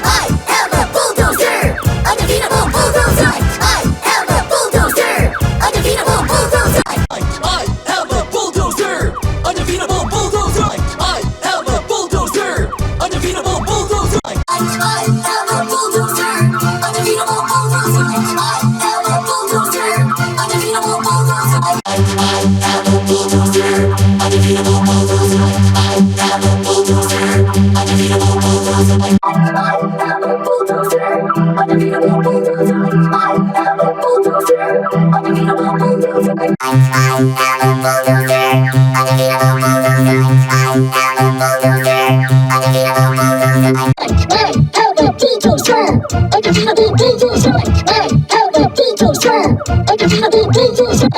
I am a bulldozer, undefeatable bulldozer. I am a bulldozer, undefeatable bulldozer. I am a bulldozer, undefeatable bulldozer. I am a bulldozer, undefeatable bulldozer. I am a bulldozer, undefeatable bulldozer. I am a bulldozer, undefeatable bulldozer. I am a bulldozer, undefeatable bulldozer. I am a bulldozer, undefeatable bulldozer. I am a bulldozer, undefeatable bulldozer. I am a bulldozer, undefeatable bulldozer. I am a bulldozer, undefeatable bulldozer. I am a bulldozer, undefeatable bulldozer. I am a bulldozer, undefeatable bulldozer. I am a bulldozer, undefeatable bulldozer.